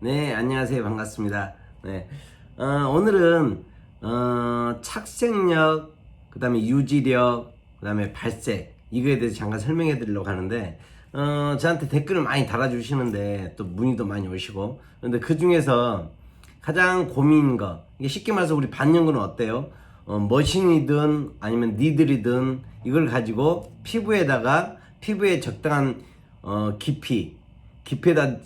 네, 안녕하세요. 반갑습니다. 네, 오늘은 착색력, 그 다음에 유지력, 그 다음에 발색 이거에 대해서 잠깐 설명해 드리려고 하는데 저한테 댓글을 많이 달아주시는데 또 문의도 많이 오시고, 근데 그 중에서 가장 고민인 거, 이게 쉽게 말해서 우리 반영구는 어때요? 머신이든 아니면 니들이든 이걸 가지고 피부에 적당한 깊이에다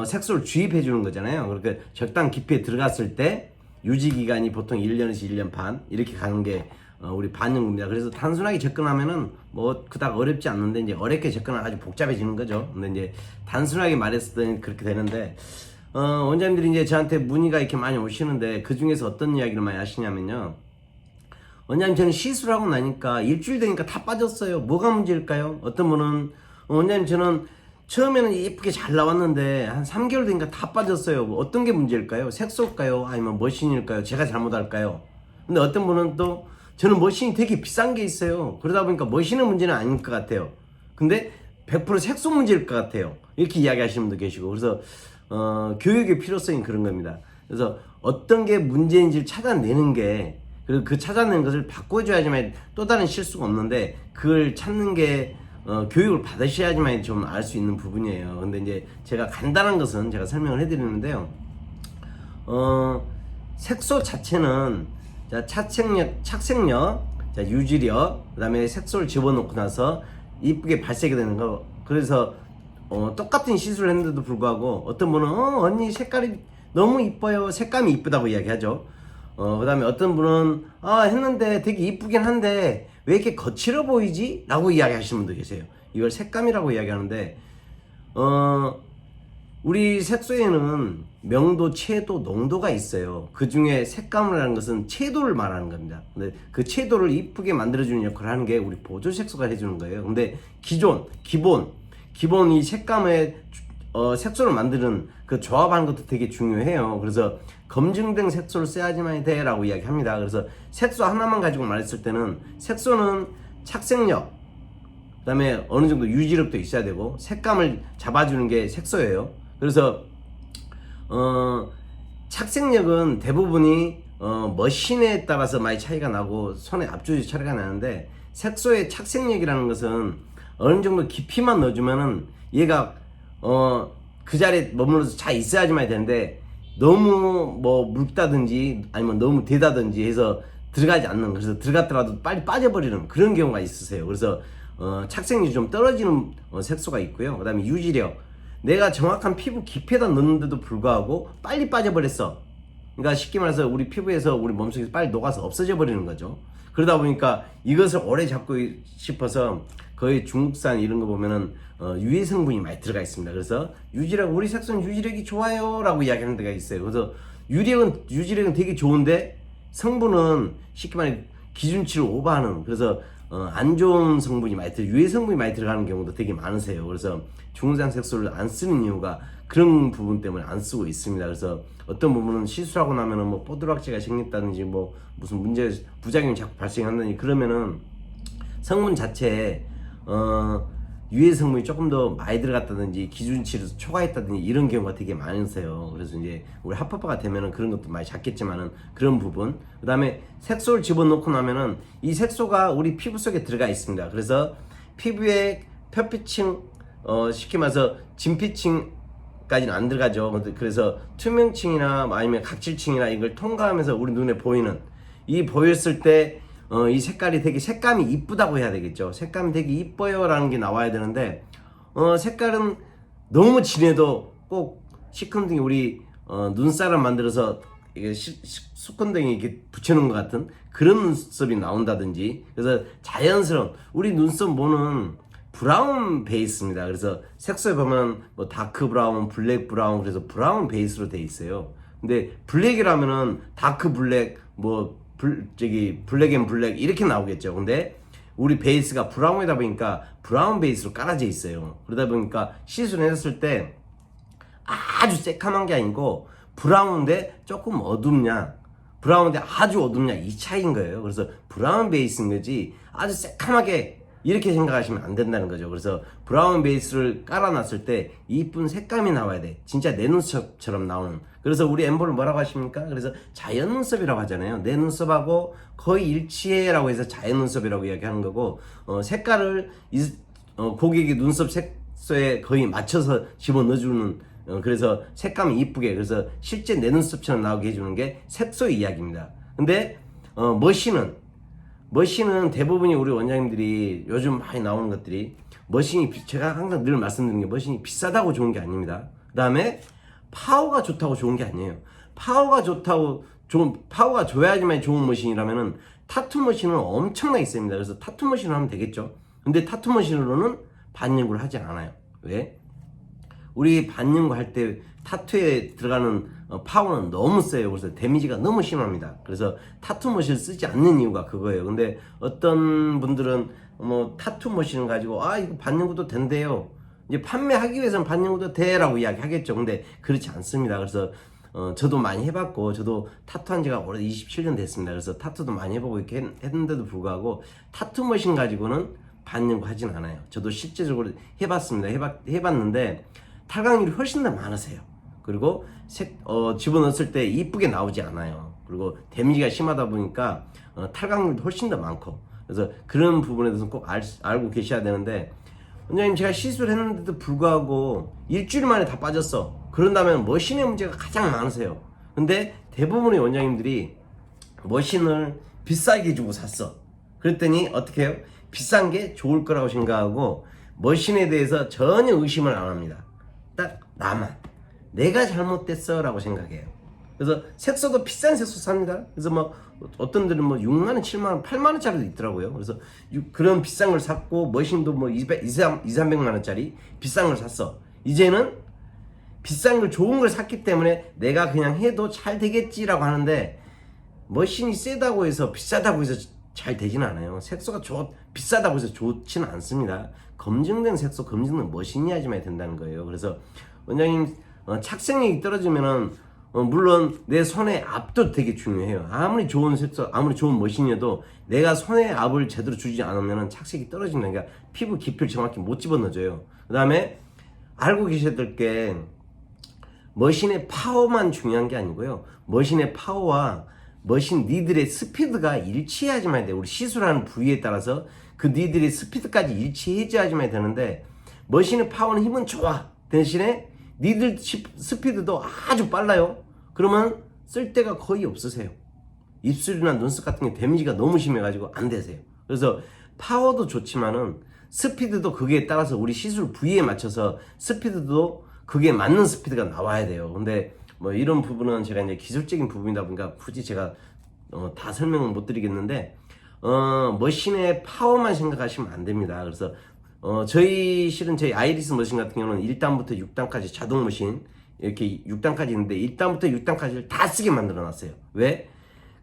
색소를 주입해 주는 거잖아요. 그러니까 적당한 깊이에 들어갔을 때 유지 기간이 보통 1년에서 1년 반 이렇게 가는 게 우리 반영구입니다. 그래서 단순하게 접근하면은 뭐 그닥 어렵지 않는데, 이제 어렵게 접근하면 아주 복잡해지는 거죠. 근데 이제 단순하게 말했을 때는 그렇게 되는데, 원장님들이 이제 저한테 문의가 이렇게 많이 오시는데, 그 중에서 어떤 이야기를 많이 하시냐면요, 원장님 저는 시술하고 나니까 일주일 되니까 다 빠졌어요. 뭐가 문제일까요? 어떤 분은 원장님 저는 처음에는 예쁘게 잘 나왔는데 한 3개월 되니까 다 빠졌어요. 어떤 게 문제일까요? 색소일까요? 아니면 머신일까요? 제가 잘못할까요? 근데 어떤 분은 또 저는 머신이 되게 비싼 게 있어요. 그러다 보니까 머신의 문제는 아닐 것 같아요. 근데 100% 색소 문제일 것 같아요. 이렇게 이야기하시는 분도 계시고, 그래서 교육의 필요성이 그런 겁니다. 그래서 어떤 게 문제인지를 찾아내는 게, 그리고 그 찾아낸 것을 바꿔줘야지만 또 다른 실수가 없는데, 그걸 찾는 게 교육을 받으셔야지만 좀 알 수 있는 부분이에요. 근데 이제 제가 간단한 것은 제가 설명을 해드리는데요. 색소 자체는 자, 착색력, 자, 유지력, 그 다음에 색소를 집어넣고 나서 이쁘게 발색이 되는 거. 그래서 똑같은 시술을 했는데도 불구하고 어떤 분은 언니 색깔이 너무 이뻐요, 색감이 이쁘다고 이야기하죠. 그 다음에 어떤 분은 했는데 되게 이쁘긴 한데 왜 이렇게 거칠어 보이지? 라고 이야기하시는 분도 계세요. 이걸 색감이라고 이야기하는데, 우리 색소에는 명도, 채도, 농도가 있어요. 그 중에 색감을 하는 것은 채도를 말하는 겁니다. 근데 그 채도를 이쁘게 만들어주는 역할을 하는 게 우리 보조 색소가 해주는 거예요. 근데 기본 이 색감의 색소를 만드는 그 조합하는 것도 되게 중요해요. 그래서 검증된 색소를 써야지만 돼 라고 이야기합니다. 그래서 색소 하나만 가지고 말했을 때는, 색소는 착색력, 그 다음에 어느 정도 유지력도 있어야 되고 색감을 잡아주는 게 색소예요. 그래서 착색력은 대부분이 머신에 따라서 많이 차이가 나고 손의 압조율 차이가 나는데, 색소의 착색력이라는 것은 어느 정도 깊이만 넣어주면은 얘가 그 자리에 머물러서 잘 있어야지만 되는데, 너무 뭐 묽다든지 아니면 너무 되다든지 해서 들어가지 않는, 그래서 들어갔더라도 빨리 빠져버리는 그런 경우가 있으세요. 그래서 착색력이 좀 떨어지는 색소가 있고요. 그 다음에 유지력, 내가 정확한 피부 깊이에다 넣는데도 불구하고 빨리 빠져버렸어. 그러니까 쉽게 말해서 우리 피부에서 우리 몸속에서 빨리 녹아서 없어져 버리는 거죠. 그러다 보니까 이것을 오래 잡고 싶어서 거의 중국산 이런 거 보면은 유해 성분이 많이 들어가 있습니다. 그래서 유지력, 우리 색소는 유지력이 좋아요 라고 이야기하는 데가 있어요. 그래서 유지력은 되게 좋은데 성분은 쉽게 말해 기준치를 오버하는, 그래서 안 좋은 성분이 많이 유해 성분이 많이 들어가는 경우도 되게 많으세요. 그래서 중국산 색소를 안 쓰는 이유가 그런 부분 때문에 안 쓰고 있습니다. 그래서 어떤 부분은 시술하고 나면은 뭐 뽀드락지가 생겼다든지 뭐 무슨 부작용이 자꾸 발생한다든지 그러면은 성분 자체에 유해 성분이 조금 더 많이 들어갔다든지 기준치를 초과했다든지 이런 경우가 되게 많으세요. 그래서 이제 우리 합법화가 되면은 그런 것도 많이 잡겠지만은 그런 부분, 그 다음에 색소를 집어넣고 나면은 이 색소가 우리 피부 속에 들어가 있습니다. 그래서 피부의 표피층, 쉽게 말해서 진피층까지는 안 들어가죠. 그래서 투명층이나 아니면 각질층이나 이걸 통과하면서 우리 눈에 보이는, 이 보였을 때 이 색깔이 되게, 색감이 이쁘다고 해야 되겠죠. 색감이 되게 이뻐요 라는 게 나와야 되는데, 색깔은 너무 진해도 꼭 시큰둥이 우리 눈사람 만들어서 이게 수건등에 이렇게 붙여놓은 것 같은 그런 눈썹이 나온다든지, 그래서 자연스러운 우리 눈썹 모는 브라운 베이스입니다. 그래서 색소에 보면 뭐 다크 브라운, 블랙 브라운, 그래서 브라운 베이스로 돼 있어요. 근데 블랙이라면은 다크 블랙, 뭐 블랙 앤 블랙 이렇게 나오겠죠. 근데 우리 베이스가 브라운이다 보니까 브라운 베이스로 깔아져 있어요. 그러다 보니까 시술을 했을 때 아주 새카만 게 아니고 브라운인데 조금 어둡냐, 브라운인데 아주 어둡냐, 이 차이인 거예요. 그래서 브라운 베이스인 거지 아주 새카맣게 이렇게 생각하시면 안 된다는 거죠. 그래서 브라운 베이스를 깔아놨을 때 이쁜 색감이 나와야 돼. 진짜 내 눈썹처럼 나오는. 그래서 우리 엠보를 뭐라고 하십니까? 그래서 자연 눈썹이라고 하잖아요. 내 눈썹하고 거의 일치해라고 해서 자연 눈썹이라고 이야기하는 거고, 색깔을 고객의 눈썹 색소에 거의 맞춰서 집어넣어주는, 그래서 색감이 이쁘게, 그래서 실제 내 눈썹처럼 나오게 해주는 게 색소의 이야기입니다. 근데 머신은 대부분이 우리 원장님들이 요즘 많이 나오는 것들이, 머신이, 제가 항상 늘 말씀드리는 게 머신이 비싸다고 좋은 게 아닙니다. 그 다음에 파워가 좋다고 좋은 게 아니에요. 파워가 좋아야지만 좋은 머신이라면은 타투 머신은 엄청나게 셉니다. 그래서 타투 머신을 하면 되겠죠. 근데 타투 머신으로는 반영구를 하지 않아요. 왜? 우리 반영구 할 때 타투에 들어가는 파워는 너무 세요. 그래서 데미지가 너무 심합니다. 그래서 타투 머신을 쓰지 않는 이유가 그거예요. 근데 어떤 분들은 뭐 타투 머신을 가지고 이거 반영구도 된대요. 이제 판매하기 위해서는 반영구도 돼라고 이야기하겠죠. 근데 그렇지 않습니다. 그래서 저도 많이 해봤고, 저도 타투한 지가 올해 27년 됐습니다. 그래서 타투도 많이 해보고 이렇게 했는데도 불구하고 타투 머신 가지고는 반영구 하진 않아요. 저도 실제적으로 해봤습니다. 해봤는데 탈각률이 훨씬 더 많으세요. 그리고 집어넣었을 때 이쁘게 나오지 않아요. 그리고 데미지가 심하다 보니까 탈각률도 훨씬 더 많고, 그래서 그런 부분에 대해서 꼭 알고 계셔야 되는데, 원장님 제가 시술했는데도 불구하고 일주일 만에 다 빠졌어. 그런다면 머신의 문제가 가장 많으세요. 근데 대부분의 원장님들이 머신을 비싸게 주고 샀어. 그랬더니 어떻게 해요? 비싼 게 좋을 거라고 생각하고 머신에 대해서 전혀 의심을 안 합니다. 딱 나만 내가 잘못됐어 라고 생각해요. 그래서 색소도 비싼 색소 삽니다. 그래서 뭐 어떤 데는 뭐 6만원, 7만원, 8만원짜리도 있더라고요. 그래서 그런 비싼 걸 샀고, 머신도 뭐 300만원짜리 비싼 걸 샀어. 이제는 비싼 걸, 좋은 걸 샀기 때문에 내가 그냥 해도 잘 되겠지라고 하는데, 머신이 세다고 해서 비싸다고 해서 잘 되지는 않아요. 색소가 비싸다고 해서 좋지는 않습니다. 검증된 색소, 검증된 머신이 하지만 된다는 거예요. 그래서 원장님 착색력이 떨어지면은 물론 내 손의 압도 되게 중요해요. 아무리 좋은 색소, 아무리 좋은 머신이어도 내가 손의 압을 제대로 주지 않으면 착색이 떨어진다는 게, 피부 깊이를 정확히 못 집어넣어줘요. 그 다음에 알고 계셔야 될 게, 머신의 파워만 중요한 게 아니고요. 머신의 파워와 머신 니들의 스피드가 일치해야지만 돼요. 우리 시술하는 부위에 따라서 그 니들의 스피드까지 일치해야지만 되는데, 머신의 파워는 힘은 좋아. 대신에 니들 스피드도 아주 빨라요. 그러면 쓸 데가 거의 없으세요. 입술이나 눈썹 같은 게 데미지가 너무 심해가지고 안 되세요. 그래서 파워도 좋지만은 스피드도 그게 따라서 우리 시술 부위에 맞춰서 스피드도 그게 맞는 스피드가 나와야 돼요. 근데 뭐 이런 부분은 제가 이제 기술적인 부분이다 보니까 굳이 제가 다 설명은 못 드리겠는데, 머신의 파워만 생각하시면 안 됩니다. 그래서 저희 아이리스 머신 같은 경우는 1단부터 6단까지 자동 머신 이렇게 6단까지 있는데, 1단부터 6단까지를 다 쓰게 만들어 놨어요. 왜?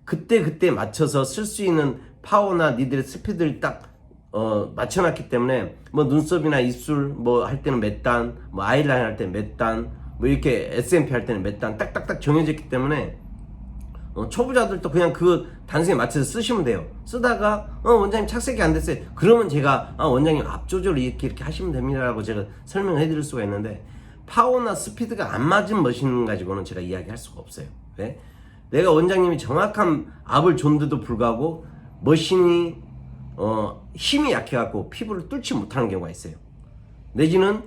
그때 맞춰서 쓸 수 있는 파워나 니들의 스피드를 딱 맞춰놨기 때문에, 뭐 눈썹이나 입술 뭐 할 때는 몇 단, 뭐 아이라인 할 때는 몇 단, 뭐 이렇게 SMP 할 때는 몇 단 딱딱딱 정해져 있기 때문에 초보자들도 그냥 그 단순히 맞춰서 쓰시면 돼요. 쓰다가 원장님 착색이 안 됐어요. 그러면 제가 원장님 압 조절 이렇게 하시면 됩니다라고 제가 설명해 드릴 수가 있는데, 파워나 스피드가 안 맞은 머신 가지고는 제가 이야기할 수가 없어요. 왜? 내가 원장님이 정확한 압을 줬는데도 불구하고 머신이 힘이 약해갖고 피부를 뚫지 못하는 경우가 있어요. 내지는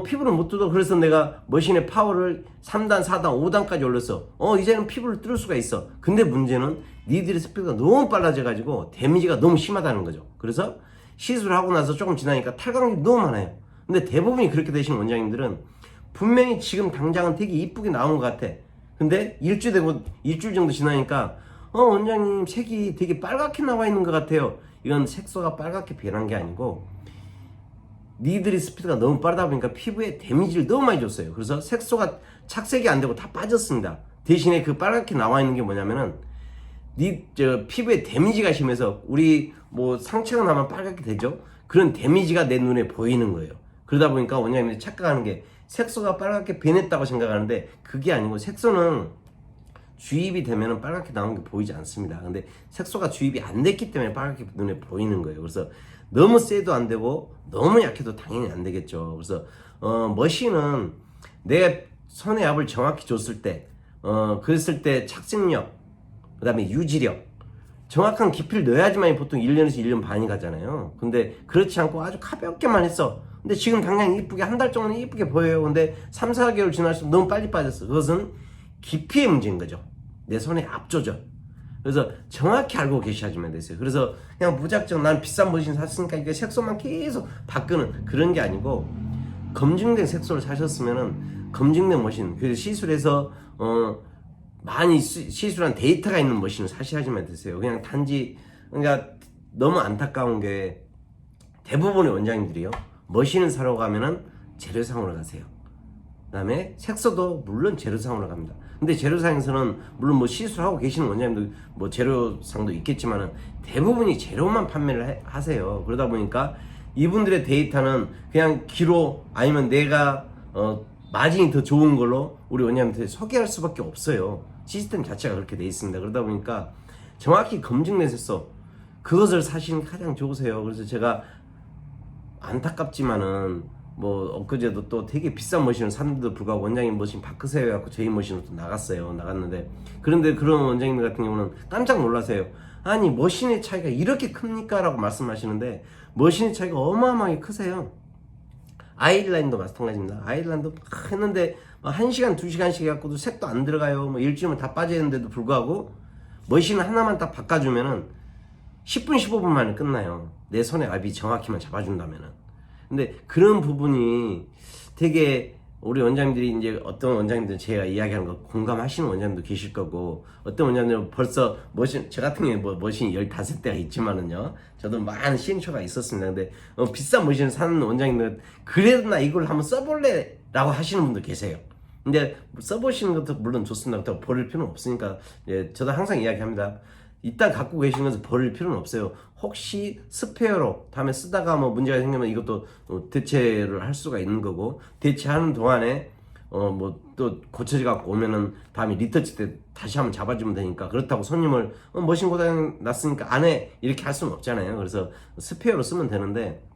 피부를 못 뚫어. 그래서 내가 머신의 파워를 3단, 4단, 5단까지 올렸어. 이제는 피부를 뚫을 수가 있어. 근데 문제는 니들의 스피드가 너무 빨라져가지고 데미지가 너무 심하다는 거죠. 그래서 시술하고 나서 조금 지나니까 탈각률이 너무 많아요. 근데 대부분이 그렇게 되신 원장님들은 분명히 지금 당장은 되게 이쁘게 나온 것 같아. 근데 일주일 정도 지나니까 원장님 색이 되게 빨갛게 나와 있는 것 같아요. 이건 색소가 빨갛게 변한 게 아니고 니들이 스피드가 너무 빠르다 보니까 피부에 데미지를 너무 많이 줬어요. 그래서 색소가 착색이 안 되고 다 빠졌습니다. 대신에 그 빨갛게 나와 있는 게 뭐냐면은 피부에 데미지가 심해서 우리 뭐 상처가 나면 빨갛게 되죠. 그런 데미지가 내 눈에 보이는 거예요. 그러다 보니까 원장님이 착각하는 게 색소가 빨갛게 변했다고 생각하는데, 그게 아니고 색소는 주입이 되면 빨갛게 나온 게 보이지 않습니다. 근데 색소가 주입이 안 됐기 때문에 빨갛게 눈에 보이는 거예요. 그래서 너무 세도 안 되고 너무 약해도 당연히 안 되겠죠. 그래서 머신은 내 손의 압을 정확히 줬을 때 그랬을 때 착색력, 그 다음에 유지력, 정확한 깊이를 넣어야지만 보통 1년에서 1년 반이 가잖아요. 근데 그렇지 않고 아주 가볍게만 했어. 근데 지금 당장 이쁘게 한 달 정도는 이쁘게 보여요. 근데 3, 4개월 지날수록 너무 빨리 빠졌어. 그것은 깊이의 문제인 거죠. 내 손의 압조절. 그래서 정확히 알고 계셔야지만 되세요. 그래서 그냥 무작정 난 비싼 머신 샀으니까 이게 색소만 계속 바꾸는 그런 게 아니고, 검증된 색소를 사셨으면은 검증된 머신, 그래서 시술해서 많이 시술한 데이터가 있는 머신을 사셔야지만 되세요. 그냥 단지, 그러니까 너무 안타까운 게 대부분의 원장님들이요, 머신을 사러 가면은 재료상으로 가세요. 그 다음에 색소도 물론 재료상으로 갑니다. 근데 재료상에서는 물론 뭐 시술하고 계시는 원장님도 뭐 재료상도 있겠지만은 대부분이 재료만 판매를 하세요. 그러다 보니까 이분들의 데이터는 그냥 기로 아니면 내가 마진이 더 좋은 걸로 우리 원장님한테 소개할 수밖에 없어요. 시스템 자체가 그렇게 돼 있습니다. 그러다 보니까 정확히 검증된 색소, 그것을 사시는 게 가장 좋으세요. 그래서 제가 안타깝지만은 뭐 엊그제도 또 되게 비싼 머신을 샀는데도 불구하고 원장님 머신 바꾸세요 해갖고 저희 머신으로 또 나갔는데, 그런데 그런 원장님들 같은 경우는 깜짝 놀라세요. 아니 머신의 차이가 이렇게 큽니까? 라고 말씀하시는데 머신의 차이가 어마어마하게 크세요. 아이라인도 마찬가지입니다. 아이라인도 막 했는데 1시간 2시간씩 해갖고도 색도 안 들어가요. 뭐 일주일만 다 빠지는데도 불구하고 머신 하나만 딱 바꿔주면은 10분 15분 만에 끝나요. 내 손의 압이 정확히만 잡아준다면은. 근데 그런 부분이 되게 우리 원장님들이 이제 어떤 원장님들 제가 이야기하는 거 공감하시는 원장님도 계실 거고, 어떤 원장님들은 벌써 머신, 저 같은 경우에 뭐 머신이 15대가 있지만은요, 저도 많은 시행착오가 있었습니다. 근데 비싼 머신을 사는 원장님들은 그래도 나 이걸 한번 써볼래 라고 하시는 분도 계세요. 근데 써보시는 것도 물론 좋습니다. 그렇다고 버릴 필요는 없으니까, 예, 저도 항상 이야기합니다. 일단 갖고 계신 것을 버릴 필요는 없어요. 혹시 스페어로 다음에 쓰다가 뭐 문제가 생기면 이것도 대체를 할 수가 있는 거고, 대체하는 동안에 뭐 또 고쳐져 갖고 오면은 다음에 리터치 때 다시 한번 잡아주면 되니까, 그렇다고 손님을 머신 고장 났으니까 안 해 이렇게 할 수는 없잖아요. 그래서 스페어로 쓰면 되는데,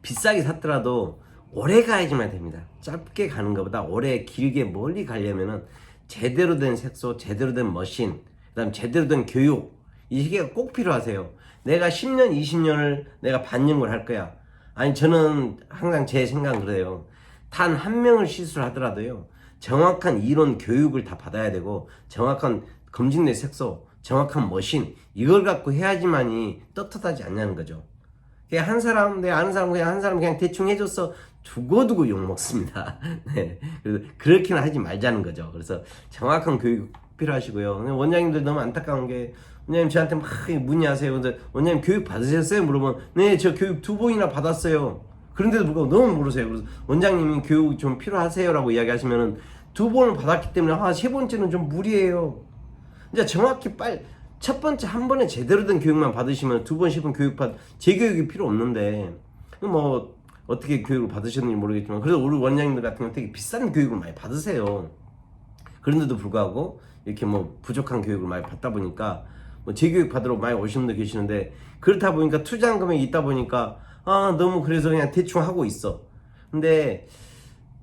비싸게 샀더라도 오래 가야지만 됩니다. 짧게 가는 것보다 오래 길게 멀리 가려면은 제대로 된 색소, 제대로 된 머신, 그다음 제대로 된 교육, 이 시기가 꼭 필요하세요. 내가 10년, 20년을 내가 반영을 할 거야. 아니, 저는 항상 제 생각은 그래요. 단 한 명을 시술하더라도요, 정확한 이론 교육을 다 받아야 되고, 정확한 검증된 색소, 정확한 머신, 이걸 갖고 해야지만이 떳떳하지 않냐는 거죠. 그냥 한 사람, 내가 아는 사람, 그냥 한 사람 그냥 대충 해줬어, 두고두고 욕먹습니다. 네. 그래서 그렇게는 하지 말자는 거죠. 그래서 정확한 교육 필요하시고요. 원장님들 너무 안타까운 게, 원장님 저한테 막 문의하세요. 근데 원장님 교육 받으셨어요? 물어보면 네, 저 교육 2번이나 받았어요. 그런데도 불구하고 너무 모르세요. 그래서 원장님이 교육 좀 필요하세요? 라고 이야기하시면은 2번을 받았기 때문에 3번째는 좀 무리예요. 이제 정확히 첫 번째 한 번에 제대로 된 교육만 받으시면 2번, 10번 제 교육이 필요 없는데, 뭐 어떻게 교육을 받으셨는지 모르겠지만, 그래서 우리 원장님들 같은 경우는 되게 비싼 교육을 많이 받으세요. 그런데도 불구하고 이렇게 뭐 부족한 교육을 많이 받다 보니까 뭐 재교육 받으러 많이 오시는 분들 계시는데, 그렇다 보니까 투자한 금액이 있다 보니까 너무 그래서 그냥 대충 하고 있어. 근데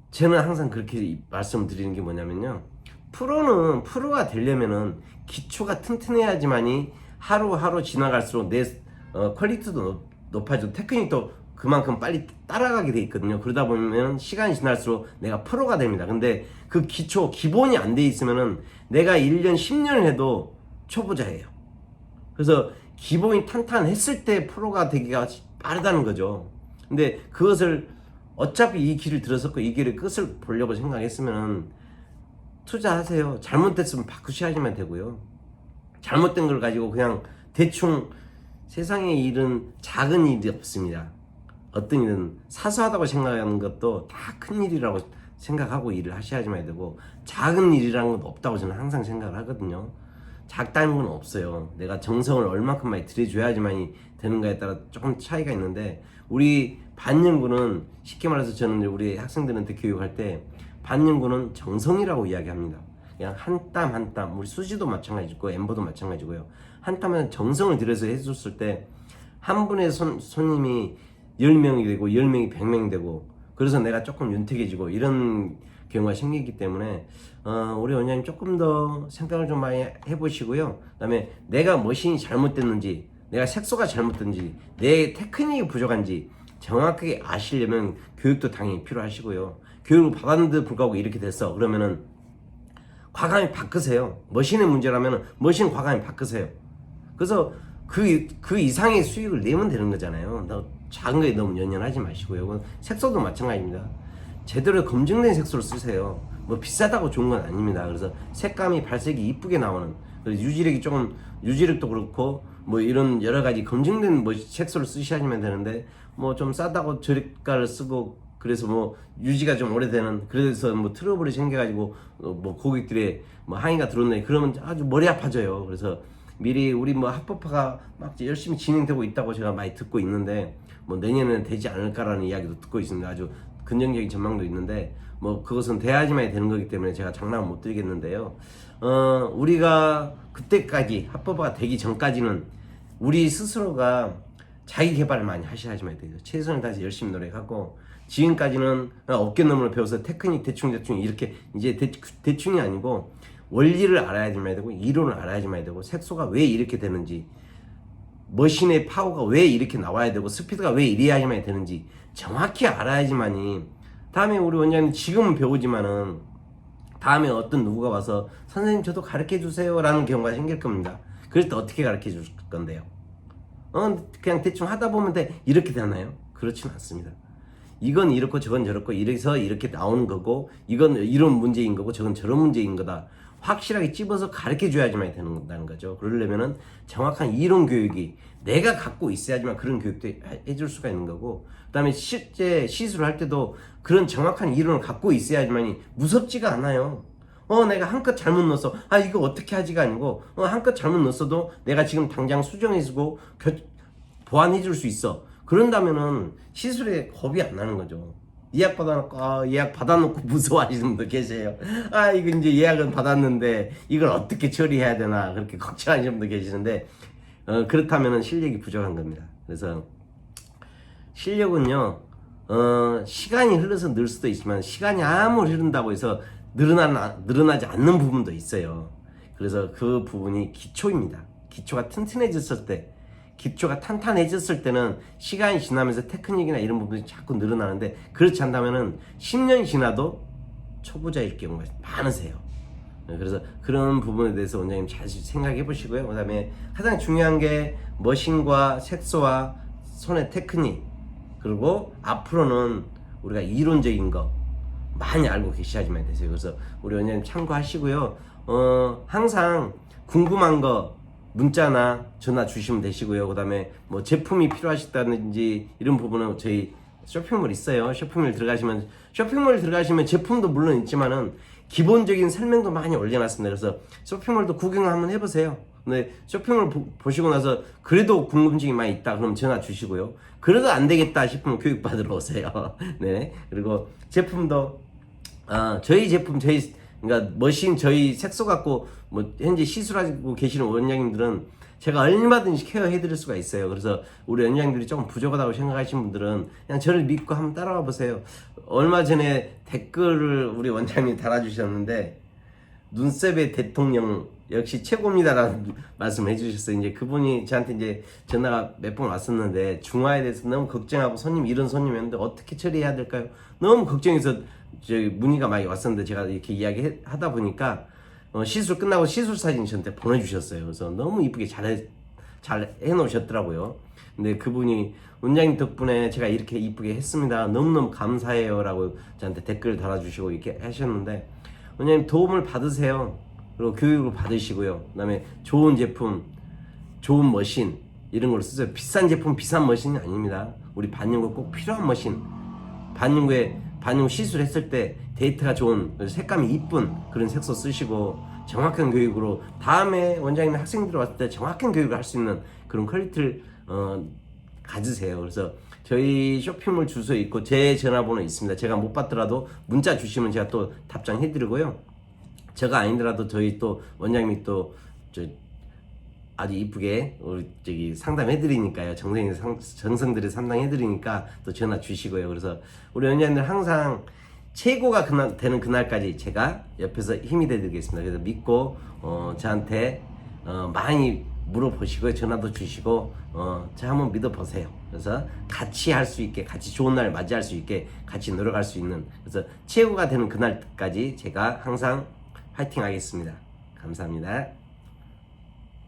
저는 항상 그렇게 말씀드리는 게 뭐냐면요, 프로가 되려면은 기초가 튼튼해야지만이 하루하루 지나갈수록 내 퀄리티도 높아지고 테크닉도 그만큼 빨리 따라가게 돼 있거든요. 그러다 보면 시간이 지날수록 내가 프로가 됩니다. 근데 그 기본이 안 돼 있으면은 내가 1년, 10년을 해도 초보자예요. 그래서 기본이 탄탄했을 때 프로가 되기가 빠르다는 거죠. 근데 그것을 어차피 이 길을 들어섰고 이 길의 끝을 보려고 생각했으면 투자하세요. 잘못됐으면 바꾸셔야지만 되고요. 잘못된 걸 가지고 그냥 대충, 세상에 일은 작은 일이 없습니다. 어떤 일은 사소하다고 생각하는 것도 다 큰 일이라고 생각하고 일을 하셔야지만 되고, 작은 일이라는 건 없다고 저는 항상 생각을 하거든요. 작다는 건 없어요. 내가 정성을 얼마큼 많이 들여줘야지만이 되는가에 따라 조금 차이가 있는데, 우리 반영구는 쉽게 말해서 저는 우리 학생들한테 교육할 때 반영구는 정성이라고 이야기합니다. 그냥 한 땀 한 땀, 우리 수지도 마찬가지고 엠버도 마찬가지고요. 한 땀 한 정성을 들여서 해줬을 때 한 분의 손님이 10명이 되고 10명이 100명이 되고 그래서 내가 조금 윤택해지고 이런 경우가 생기기 때문에 우리 원장님 조금 더 생각을 좀 많이 해보시고요. 그다음에 내가 머신이 잘못됐는지, 내가 색소가 잘못됐는지, 내 테크닉이 부족한지 정확하게 아시려면 교육도 당연히 필요하시고요. 교육을 받았는데 불구하고 이렇게 됐어. 그러면은 과감히 바꾸세요. 머신의 문제라면 머신 과감히 바꾸세요. 그래서 그 이상의 수익을 내면 되는 거잖아요. 작은 거에 너무 연연하지 마시고요. 색소도 마찬가지입니다. 제대로 검증된 색소를 쓰세요. 뭐 비싸다고 좋은 건 아닙니다. 그래서 색감이 발색이 이쁘게 나오는, 그래서 유지력도 그렇고 뭐 이런 여러 가지 검증된 뭐 색소를 쓰셔야지만 되는데 뭐 좀 싸다고 저가를 쓰고 그래서 뭐 유지가 좀 오래되는, 그래서 뭐 트러블이 생겨가지고 뭐 고객들의 뭐 항의가 들어온다 그러면 아주 머리 아파져요. 그래서 미리 우리 뭐 합법화가 막 열심히 진행되고 있다고 제가 많이 듣고 있는데 뭐 내년에는 되지 않을까라는 이야기도 듣고 있습니다. 아주 긍정적인 전망도 있는데 뭐 그것은 돼야지만 되는 거기 때문에 제가 장담은 못 드리겠는데요. 우리가 그때까지 합법화가 되기 전까지는 우리 스스로가 자기 개발을 많이 하셔야지만 돼요. 최선을 다해서 열심히 노력하고, 지금까지는 어깨너머로 배워서 테크닉 대충 이렇게 이제 대충이 아니고 원리를 알아야지만 되고 이론을 알아야지만 되고 색소가 왜 이렇게 되는지, 머신의 파워가 왜 이렇게 나와야 되고 스피드가 왜 이래야지만 되는지 정확히 알아야지만이 다음에 우리 원장님 지금은 배우지만은 다음에 어떤 누구가 와서 선생님 저도 가르쳐 주세요 라는 경우가 생길 겁니다. 그럴 때 어떻게 가르쳐 줄 건데요? 그냥 대충 하다 보면 이렇게 되나요? 그렇진 않습니다. 이건 이렇고 저건 저렇고 이래서 이렇게 나오는 거고, 이건 이런 문제인 거고 저건 저런 문제인 거다. 확실하게 찝어서 가르쳐 줘야지만 된다는 거죠. 그러려면은 정확한 이론 교육이 내가 갖고 있어야지만 그런 교육도 해줄 수가 있는 거고, 그 다음에 실제 시술을 할 때도 그런 정확한 이론을 갖고 있어야지만이 무섭지가 않아요. 내가 한 컷 잘못 넣었어. 이거 어떻게 하지가 아니고, 한 컷 잘못 넣었어도 내가 지금 당장 수정해주고 보완해 줄 수 있어. 그런다면은 시술에 겁이 안 나는 거죠. 예약 받아놓고, 예약 받아놓고 무서워하시는 분도 계세요. 이거 이제 예약은 받았는데 이걸 어떻게 처리해야 되나 그렇게 걱정하시는 분도 계시는데, 그렇다면은 실력이 부족한 겁니다. 그래서 실력은요, 시간이 흘러서 늘 수도 있지만 시간이 아무리 흐른다고 해서 늘어나지 않는 부분도 있어요. 그래서 그 부분이 기초입니다. 기초가 튼튼해졌을 때, 기초가 탄탄해졌을 때는 시간이 지나면서 테크닉이나 이런 부분이 자꾸 늘어나는데, 그렇지 않다면은 10년 지나도 초보자일 경우가 많으세요. 그래서 그런 부분에 대해서 원장님 잘 생각해 보시고요. 그 다음에 가장 중요한 게 머신과 색소와 손의 테크닉, 그리고 앞으로는 우리가 이론적인 거 많이 알고 계셔야지만 되세요. 그래서 우리 원장님 참고하시고요. 항상 궁금한 거 문자나 전화 주시면 되시고요. 그 다음에 뭐 제품이 필요하시다든지 이런 부분은 저희 쇼핑몰 있어요. 쇼핑몰 들어가시면 제품도 물론 있지만은 기본적인 설명도 많이 올려놨습니다. 그래서 쇼핑몰도 구경 한번 해보세요. 근데 쇼핑몰 보시고 나서 그래도 궁금증이 많이 있다 그럼 전화 주시고요. 그래도 안 되겠다 싶으면 교육 받으러 오세요. 네. 그리고 제품도 저희 제품 그러니까 머신 저희 색소 갖고 뭐 현재 시술하고 계시는 원장님들은 제가 얼마든지 케어해 드릴 수가 있어요. 그래서 우리 원장님들이 조금 부족하다고 생각하시는 분들은 그냥 저를 믿고 한번 따라와 보세요. 얼마 전에 댓글을 우리 원장님이 달아주셨는데, 눈썹의 대통령 역시 최고입니다라는 말씀을 해주셨어요. 이제 그분이 저한테 이제 전화가 몇 번 왔었는데 중화에 대해서 너무 걱정하고 이런 손님이었는데 어떻게 처리해야 될까요? 너무 걱정해서 문의가 많이 왔었는데 제가 이렇게 이야기하다 보니까 시술 끝나고 시술 사진 저한테 보내주셨어요. 그래서 너무 이쁘게 잘 해놓으셨더라고요. 근데 그분이 원장님 덕분에 제가 이렇게 이쁘게 했습니다. 너무너무 감사해요 라고 저한테 댓글 달아주시고 이렇게 하셨는데, 원장님 도움을 받으세요. 그리고 교육을 받으시고요. 그 다음에 좋은 제품, 좋은 머신 이런 걸 쓰세요. 비싼 제품, 비싼 머신이 아닙니다. 우리 반영구 꼭 필요한 머신, 반영구 시술했을 때 데이터가 좋은, 색감이 이쁜 그런 색소 쓰시고 정확한 교육으로 다음에 원장님 학생들 왔을 때 정확한 교육을 할 수 있는 그런 퀄리티를 가지세요. 그래서 저희 쇼핑몰 주소 있고 제 전화번호 있습니다. 제가 못 받더라도 문자 주시면 제가 또 답장해 드리고요. 제가 아니더라도 저희 또 원장님이 또 아주 이쁘게 우리 저기 상담해 드리니까요. 정성들이 상담해 드리니까 또 전화 주시고요. 그래서 우리 원장님들 항상 최고가 되는 그날까지 제가 옆에서 힘이 돼 드리겠습니다. 그래서 믿고 저한테 많이 물어보시고요. 전화도 주시고 저 한번 믿어보세요. 그래서 같이 할 수 있게, 같이 좋은 날 맞이할 수 있게 같이 노력할 수 있는, 그래서 최고가 되는 그날까지 제가 항상 화이팅 하겠습니다. 감사합니다.